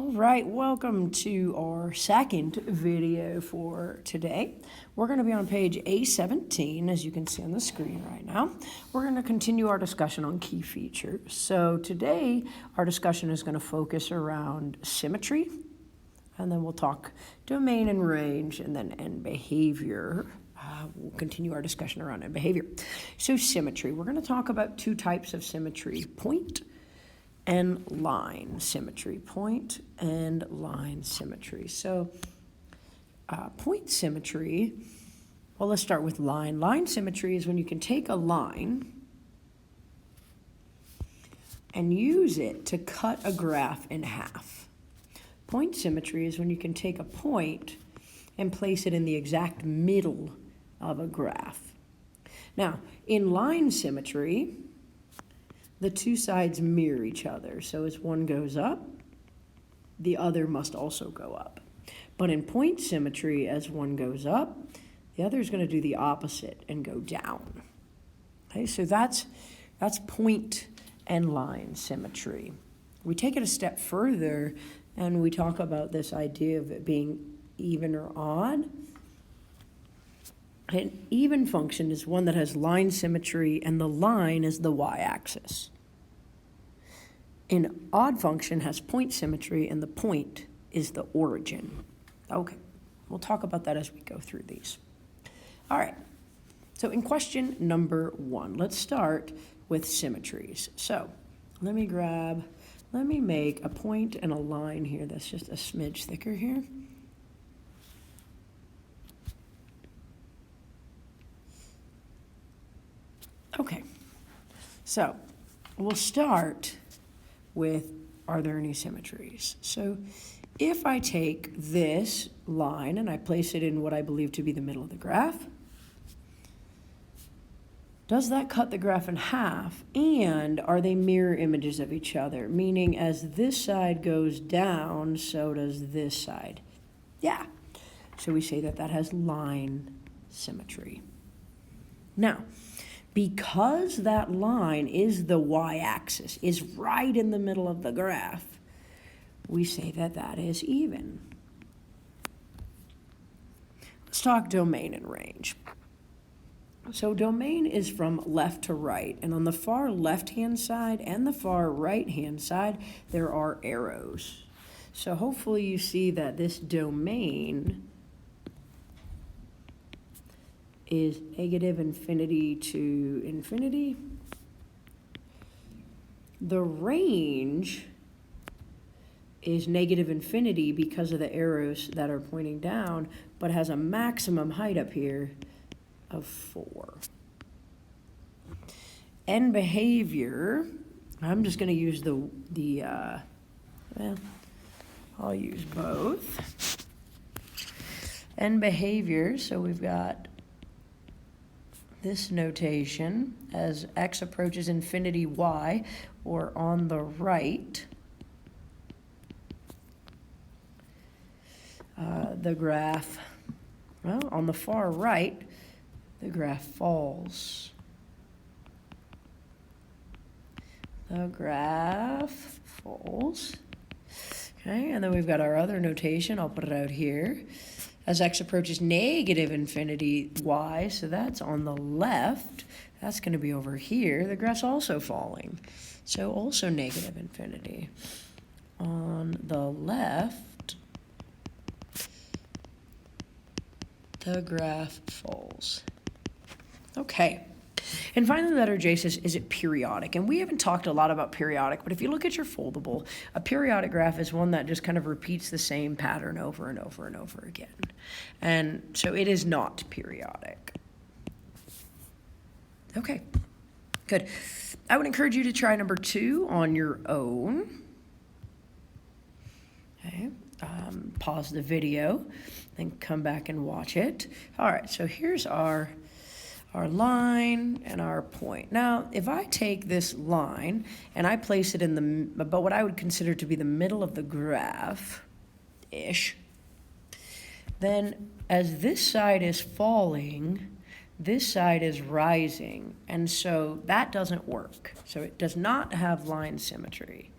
All right, welcome to our second video for today. We're going to be on page A17, as you can see on the screen right now. We're going to continue our discussion on key features. So today, our discussion is going to focus around symmetry, and then we'll talk domain and range, and then end behavior. We'll continue our discussion around end behavior. So symmetry, we're going to talk about two types of symmetry: point and line symmetry. Point and line symmetry. So point symmetry, well, let's start with line. Line symmetry is when you can take a line and use it to cut a graph in half. Point symmetry is when you can take a point and place it in the exact middle of a graph. Now, in line symmetry, the two sides mirror each other. So as one goes up, the other must also go up. But in point symmetry, as one goes up, the other is going to do the opposite and go down. Okay, so that's point and line symmetry. We take it a step further and we talk about this idea of it being even or odd. An even function is one that has line symmetry and the line is the y-axis. An odd function has point symmetry and the point is the origin. Okay, we'll talk about that as we go through these. All right, so in question number 1, let's start with symmetries. So let me make a point and a line here that's just a smidge thicker here. Okay, so we'll start with, are there any symmetries? So if I take this line and I place it in what I believe to be the middle of the graph, does that cut the graph in half? And are they mirror images of each other? Meaning as this side goes down, so does this side. Yeah, so we say that that has line symmetry. Now, because that line is the y-axis, is right in the middle of the graph, we say that that is even. Let's talk domain and range. So domain is from left to right, and on the far left-hand side and the far right-hand side, there are arrows. So hopefully you see that this domain is negative infinity to infinity. The range is negative infinity because of the arrows that are pointing down, but has a maximum height up here of 4. End behavior, I'm just going to use well, I'll use both. End behavior, so we've got this notation as x approaches infinity y, or on the right, the graph, well, on the far right, the graph falls. The graph falls. Okay, and then we've got our other notation, I'll put it out here. As x approaches negative infinity y, so that's on the left, that's going to be over here. The graph's also falling, so also negative infinity. On the left, the graph falls. Okay. And finally, letter J says, is it periodic? And we haven't talked a lot about periodic, but if you look at your foldable, a periodic graph is one that just kind of repeats the same pattern over and over and over again. And so it is not periodic. Okay, good. I would encourage you to try number 2 on your own. Okay, pause the video, then come back and watch it. All right, so here's our line and our point. Now, if I take this line and I place it in about what I would consider to be the middle of the graph-ish, then as this side is falling, this side is rising, and so that doesn't work. So it does not have line symmetry.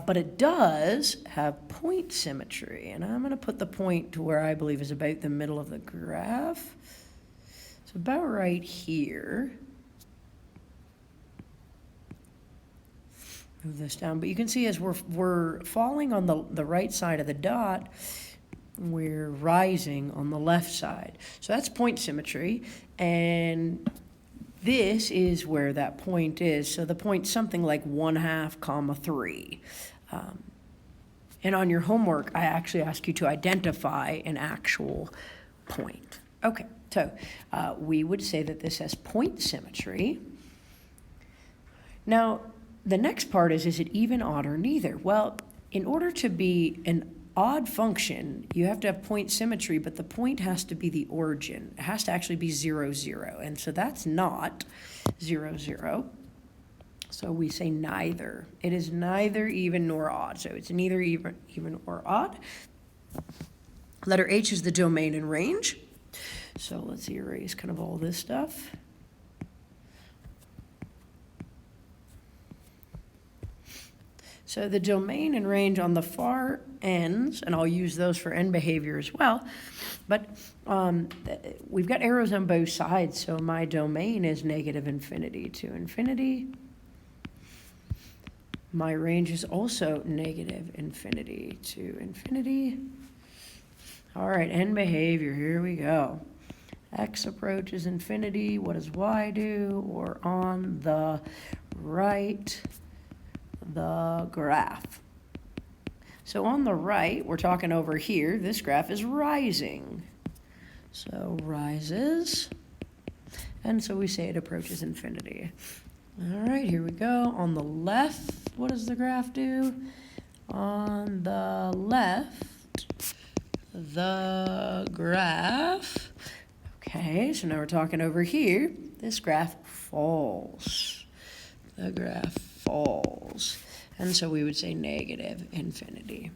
but it does have point symmetry. And I'm going to put the point to where I believe is about the middle of the graph. It's about right here. Move this down, but you can see as we're falling on the right side of the dot, we're rising on the left side. So that's point symmetry, and this is where that point is. So the point's something like 1/2, 3. And on your homework, I actually ask you to identify an actual point. Okay, so we would say that this has point symmetry. Now, the next part is it even, odd, or neither? Well, in order to be an odd function, you have to have point symmetry, but the point has to be the origin. It has to actually be 0, 0, and so that's not 0, 0. So we say neither. It is neither even nor odd, so it's neither even or odd. Letter H is the domain and range. So let's erase kind of all this stuff. So the domain and range on the far ends, and I'll use those for end behavior as well, but we've got arrows on both sides, so my domain is -infinity to infinity. My range is also -infinity to infinity. All right, end behavior, here we go. X approaches infinity, what does Y do? Or on the right, the graph. So on the right, we're talking over here, this graph is rising. So rises, and so we say it approaches infinity. All right, here we go. On the left, what does the graph do? On the left, the graph. Okay, so now we're talking over here, this graph falls. The graph falls. And so we would say -infinity.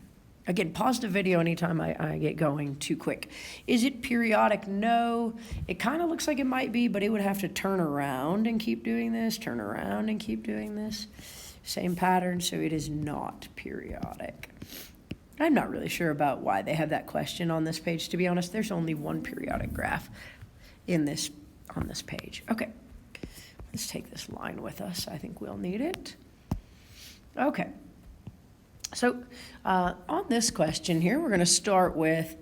Again, pause the video anytime I get going too quick. Is it periodic? No. It kind of looks like it might be, but it would have to turn around and keep doing this, turn around and keep doing this. Same pattern, so it is not periodic. I'm not really sure about why they have that question on this page, to be honest. There's only one periodic graph on this page. Okay, let's take this line with us. I think we'll need it. Okay, so on this question here, we're going to start with,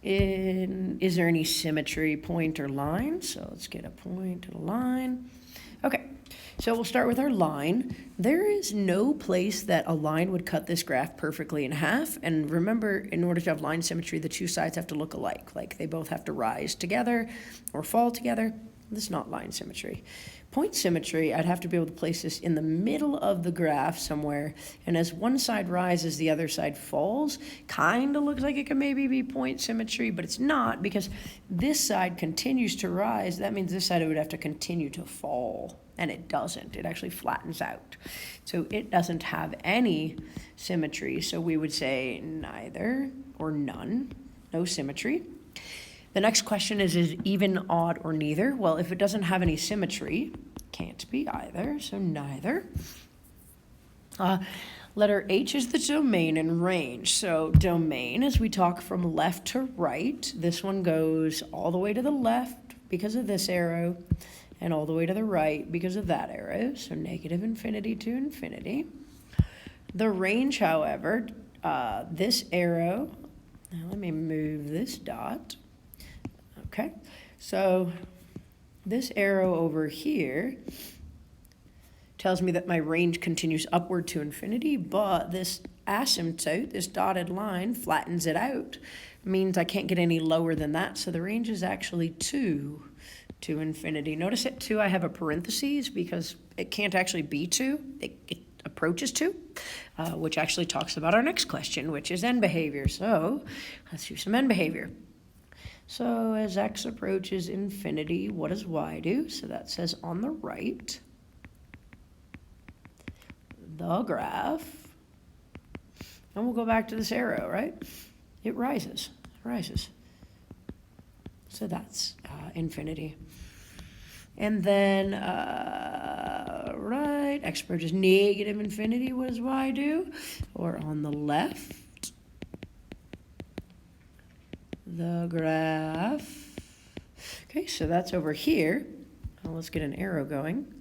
is there any symmetry, point or line? So let's get a point and a line. Okay, so we'll start with our line. There is no place that a line would cut this graph perfectly in half. And remember, in order to have line symmetry, the two sides have to look alike. Like they both have to rise together or fall together. This is not line symmetry. Point symmetry, I'd have to be able to place this in the middle of the graph somewhere, and as one side rises, the other side falls. Kind of looks like it could maybe be point symmetry, but it's not, because this side continues to rise. That means this side would have to continue to fall, and it doesn't. It actually flattens out. So it doesn't have any symmetry, so we would say neither or none, no symmetry. The next question is even, odd, or neither? Well, if it doesn't have any symmetry, can't be either, so neither. Letter H is the domain and range. So domain, as we talk from left to right, this one goes all the way to the left because of this arrow, and all the way to the right because of that arrow, so -infinity to infinity. The range, however, this arrow, now let me move this dot. Okay, so this arrow over here tells me that my range continues upward to infinity, but this asymptote, this dotted line, flattens it out. Means I can't get any lower than that, so the range is actually 2 to infinity. Notice at 2 I have a parentheses because it can't actually be 2. It approaches 2, which actually talks about our next question, which is end behavior. So let's do some end behavior. So as x approaches infinity, what does y do? So that says on the right, the graph, and we'll go back to this arrow, right? It rises. So that's infinity. And then right X approaches negative infinity, what does y do? Or on the left, the graph. Okay, so that's over here. Well, let's get an arrow going,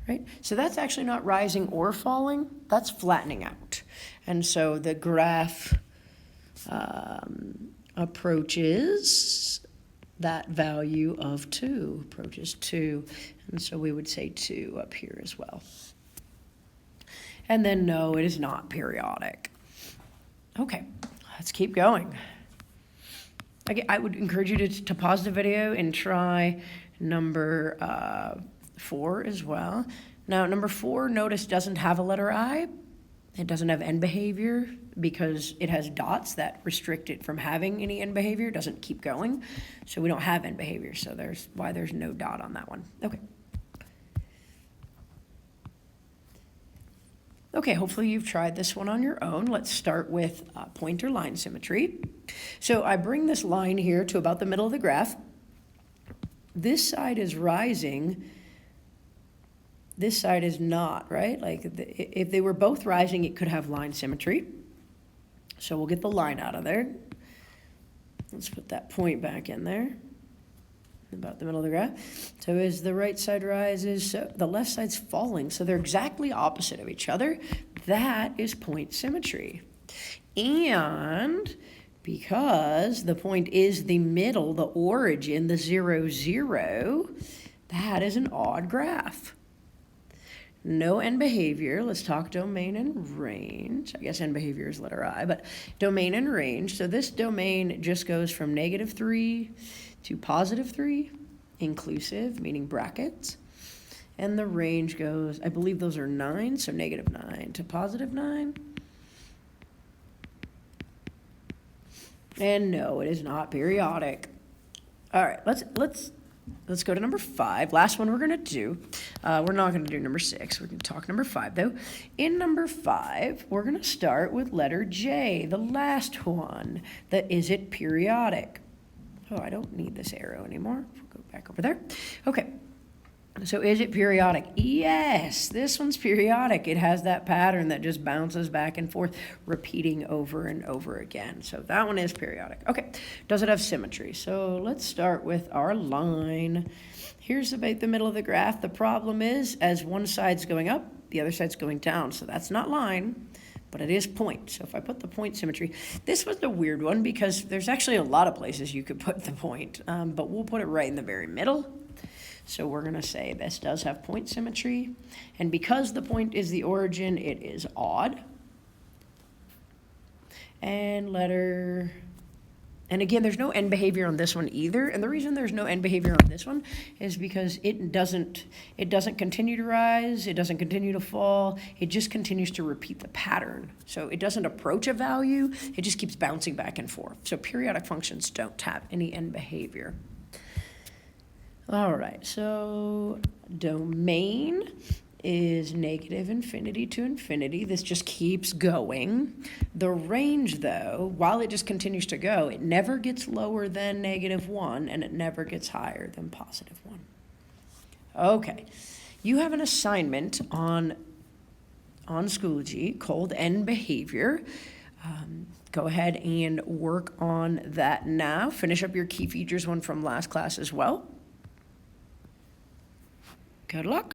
right? So that's actually not rising or falling, that's flattening out. And so the graph approaches that value of 2, approaches 2. And so we would say 2 up here as well. And then no, it is not periodic. Okay, let's keep going. Again, I would encourage you to pause the video and try number 4 as well. Now, number 4, notice, doesn't have a letter I. It doesn't have end behavior because it has dots that restrict it from having any end behavior. It doesn't keep going. So we don't have end behavior. So there's why there's no dot on that one. Okay. Okay, hopefully you've tried this one on your own. Let's start with pointer line symmetry. So I bring this line here to about the middle of the graph. This side is rising. This side is not, right? Like if they were both rising, it could have line symmetry. So we'll get the line out of there. Let's put that point back in there, about the middle of the graph. So as the right side rises, so the left side's falling. So they're exactly opposite of each other. That is point symmetry. And because the point is the middle, the origin, the 0, 0, that is an odd graph. No end behavior. Let's talk domain and range. I guess end behavior is letter I, but domain and range. So this domain just goes from -3 to +3, inclusive, meaning brackets. And the range goes, I believe those are 9, so -9 to +9. And no, it is not periodic. All right, let's go to number 5. Last one we're going to do. We're not going to do number 6. We're going to talk number 5, though. In number 5, we're going to start with letter J, the last one. Is it periodic? Oh, I don't need this arrow anymore. We'll go back over there. Okay. So is it periodic? Yes, this one's periodic. It has that pattern that just bounces back and forth, repeating over and over again. So that one is periodic. Okay, does it have symmetry? So let's start with our line. Here's about the middle of the graph. The problem is, as one side's going up, the other side's going down. So that's not line, but it is point. So if I put the point symmetry, this was the weird one because there's actually a lot of places you could put the point, but we'll put it right in the very middle. So we're going to say this does have point symmetry. And because the point is the origin, it is odd. And again, there's no end behavior on this one either. And the reason there's no end behavior on this one is because it doesn't continue to rise. It doesn't continue to fall. It just continues to repeat the pattern. So it doesn't approach a value. It just keeps bouncing back and forth. So periodic functions don't have any end behavior. All right, so domain is -infinity to infinity. This just keeps going. The range, though, while it just continues to go, it never gets lower than -1, and it never gets higher than +1. Okay, you have an assignment on Schoology called end behavior. Go ahead and work on that now. Finish up your key features one from last class as well. Good luck.